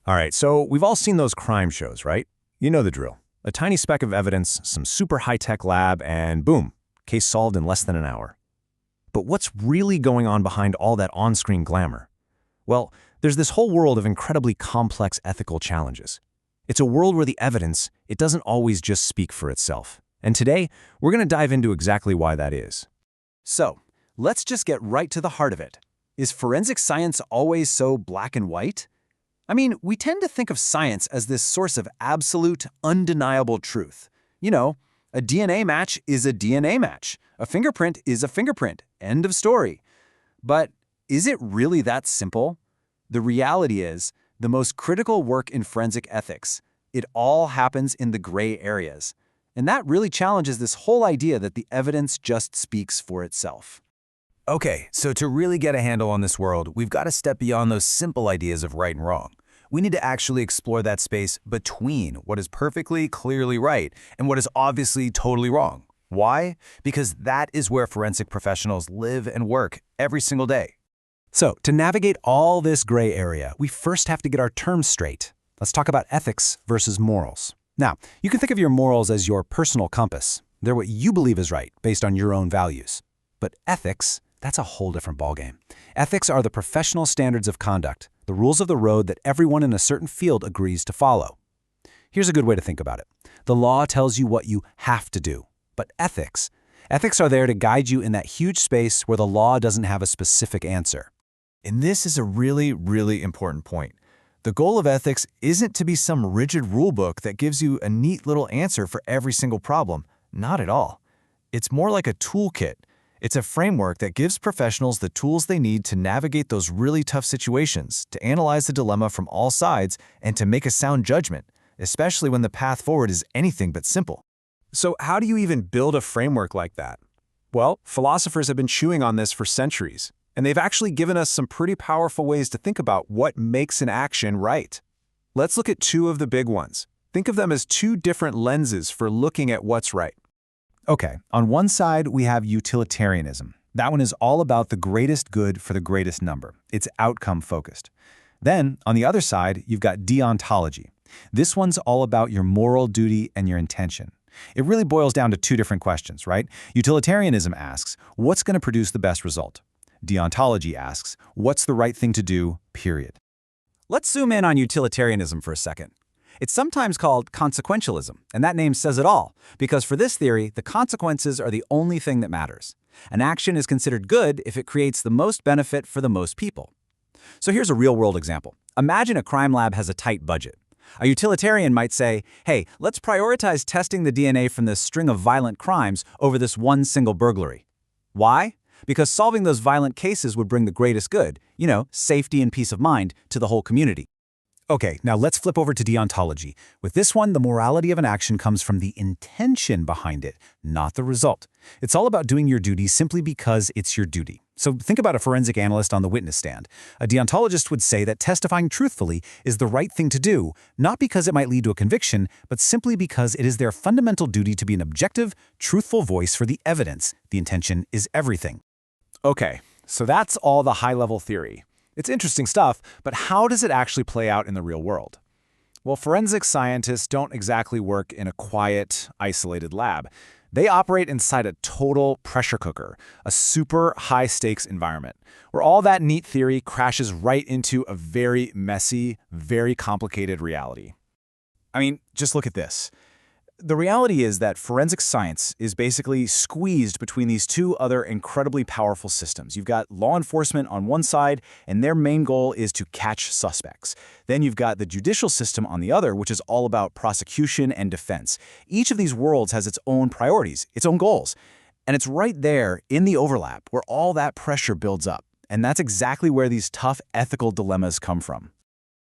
All right, so we've all seen those crime shows, right? You know the drill. A tiny speck of evidence, some super high-tech lab, and boom, case solved in less than an hour. But what's really going on behind all that on-screen glamour? Well, there's this whole world of incredibly complex ethical challenges. It's a world where the evidence, it doesn't always just speak for itself. And today, we're going to dive into exactly why that is. So, let's just get right to the heart of it. Is forensic science always so black and white? I mean, we tend to think of science as this source of absolute, undeniable truth. You know, a DNA match is a DNA match. A fingerprint is a fingerprint. End of story. But is it really that simple? The reality is, the most critical work in forensic ethics, it all happens in the gray areas. And that really challenges this whole idea that the evidence just speaks for itself. Okay, so to really get a handle on this world, we've got to step beyond those simple ideas of right and wrong. We need to actually explore that space between what is perfectly, clearly right and what is obviously totally wrong. Why? Because that is where forensic professionals live and work every single day. So, to navigate all this gray area, we first have to get our terms straight. Let's talk about ethics versus morals. Now, you can think of your morals as your personal compass. They're what you believe is right, based on your own values. But ethics, that's a whole different ballgame. Ethics are the professional standards of conduct, the rules of the road that everyone in a certain field agrees to follow. Here's a good way to think about it. The law tells you what you have to do. But ethics are there to guide you in that huge space where the law doesn't have a specific answer. And this is a really, really important point. The goal of ethics isn't to be some rigid rule book that gives you a neat little answer for every single problem. Not at all. It's more like a toolkit. It's a framework that gives professionals the tools they need to navigate those really tough situations, to analyze the dilemma from all sides, and to make a sound judgment, especially when the path forward is anything but simple. So how do you even build a framework like that? Well, philosophers have been chewing on this for centuries, and they've actually given us some pretty powerful ways to think about what makes an action right. Let's look at two of the big ones. Think of them as two different lenses for looking at what's right. Okay, on one side, we have utilitarianism. That one is all about the greatest good for the greatest number. It's outcome-focused. Then, on the other side, you've got deontology. This one's all about your moral duty and your intention. It really boils down to two different questions, right? Utilitarianism asks, what's going to produce the best result? Deontology asks, what's the right thing to do, period. Let's zoom in on utilitarianism for a second. It's sometimes called consequentialism, and that name says it all, because for this theory, the consequences are the only thing that matters. An action is considered good if it creates the most benefit for the most people. So here's a real-world example. Imagine a crime lab has a tight budget. A utilitarian might say, hey, let's prioritize testing the DNA from this string of violent crimes over this one single burglary. Why? Because solving those violent cases would bring the greatest good, safety and peace of mind, to the whole community. Okay, now let's flip over to deontology. With this one, the morality of an action comes from the intention behind it, not the result. It's all about doing your duty simply because it's your duty. So think about a forensic analyst on the witness stand. A deontologist would say that testifying truthfully is the right thing to do, not because it might lead to a conviction, but simply because it is their fundamental duty to be an objective, truthful voice for the evidence. The intention is everything. Okay, so that's all the high-level theory. It's interesting stuff, but how does it actually play out in the real world? Well, forensic scientists don't exactly work in a quiet, isolated lab. They operate inside a total pressure cooker, a super high-stakes environment, where all that neat theory crashes right into a very messy, very complicated reality. I mean, just look at this. The reality is that forensic science is basically squeezed between these two other incredibly powerful systems. You've got law enforcement on one side, and their main goal is to catch suspects. Then you've got the judicial system on the other, which is all about prosecution and defense. Each of these worlds has its own priorities, its own goals. And it's right there in the overlap where all that pressure builds up. And that's exactly where these tough ethical dilemmas come from.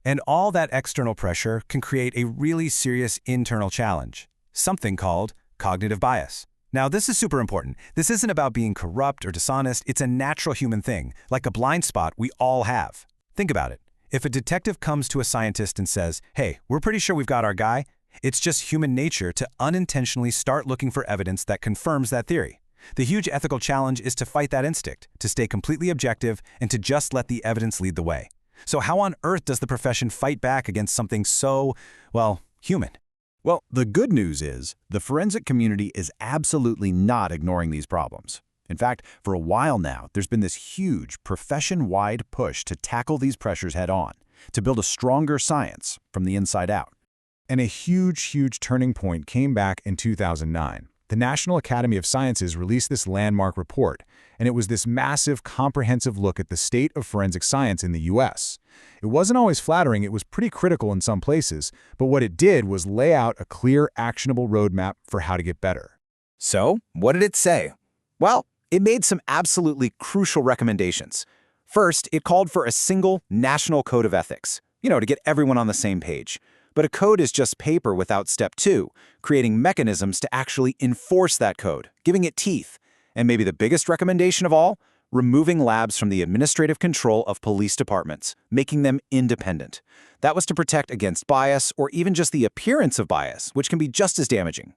And all that external pressure can create a really serious internal challenge. Something called cognitive bias. Now, this is super important. This isn't about being corrupt or dishonest. It's a natural human thing, like a blind spot we all have. Think about it. If a detective comes to a scientist and says, hey, we're pretty sure we've got our guy, it's just human nature to unintentionally start looking for evidence that confirms that theory. The huge ethical challenge is to fight that instinct, to stay completely objective, and to just let the evidence lead the way. So how on earth does the profession fight back against something so, well, human? Well, the good news is the forensic community is absolutely not ignoring these problems. In fact, for a while now, there's been this huge profession-wide push to tackle these pressures head-on, to build a stronger science from the inside out. And a huge turning point came back in 2009. The National Academy of Sciences released this landmark report, and it was this massive, comprehensive look at the state of forensic science in the U.S. It wasn't always flattering, it was pretty critical in some places, but what it did was lay out a clear, actionable roadmap for how to get better. So, what did it say? Well, it made some absolutely crucial recommendations. First, it called for a single national code of ethics, to get everyone on the same page. But a code is just paper without step 2, creating mechanisms to actually enforce that code, giving it teeth. And maybe the biggest recommendation of all, removing labs from the administrative control of police departments, making them independent. That was to protect against bias or even just the appearance of bias, which can be just as damaging.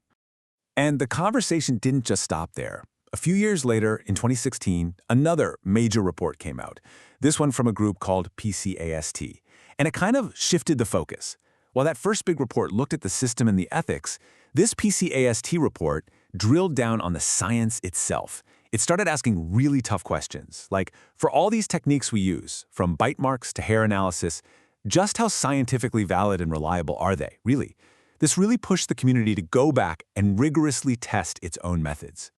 And the conversation didn't just stop there. A few years later, in 2016, another major report came out, this one from a group called PCAST, and it kind of shifted the focus. While that first big report looked at the system and the ethics, this PCAST report drilled down on the science itself. It started asking really tough questions, like, for all these techniques we use, from bite marks to hair analysis, just how scientifically valid and reliable are they, really? This really pushed the community to go back and rigorously test its own methods.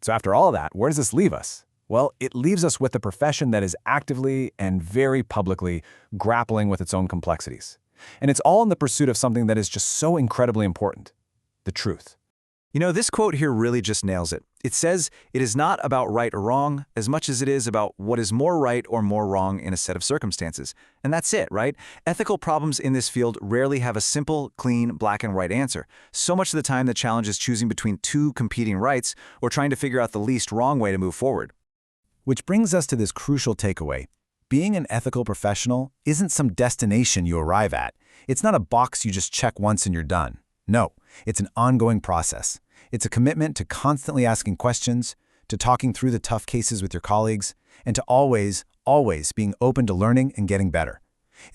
So after all that, where does this leave us? Well, it leaves us with a profession that is actively and very publicly grappling with its own complexities. And it's all in the pursuit of something that is just so incredibly important: the truth. This quote here really just nails it. It says it is not about right or wrong as much as it is about what is more right or more wrong in a set of circumstances. And that's it, right? Ethical problems in this field rarely have a simple, clean, black and white answer. So much of the time the challenge is choosing between two competing rights or trying to figure out the least wrong way to move forward. Which brings us to this crucial takeaway. Being an ethical professional isn't some destination you arrive at. It's not a box you just check once and you're done. No, it's an ongoing process. It's a commitment to constantly asking questions, to talking through the tough cases with your colleagues, and to always being open to learning and getting better.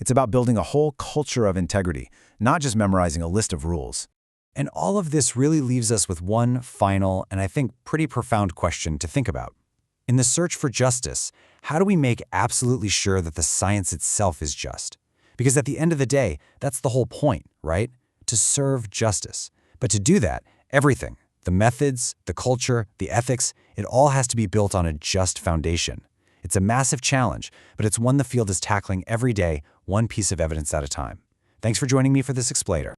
It's about building a whole culture of integrity, not just memorizing a list of rules. And all of this really leaves us with one final and I think pretty profound question to think about. In the search for justice, how do we make absolutely sure that the science itself is just? Because at the end of the day, that's the whole point, right? To serve justice. But to do that, everything, the methods, the culture, the ethics, it all has to be built on a just foundation. It's a massive challenge, but it's one the field is tackling every day, one piece of evidence at a time. Thanks for joining me for this explainer.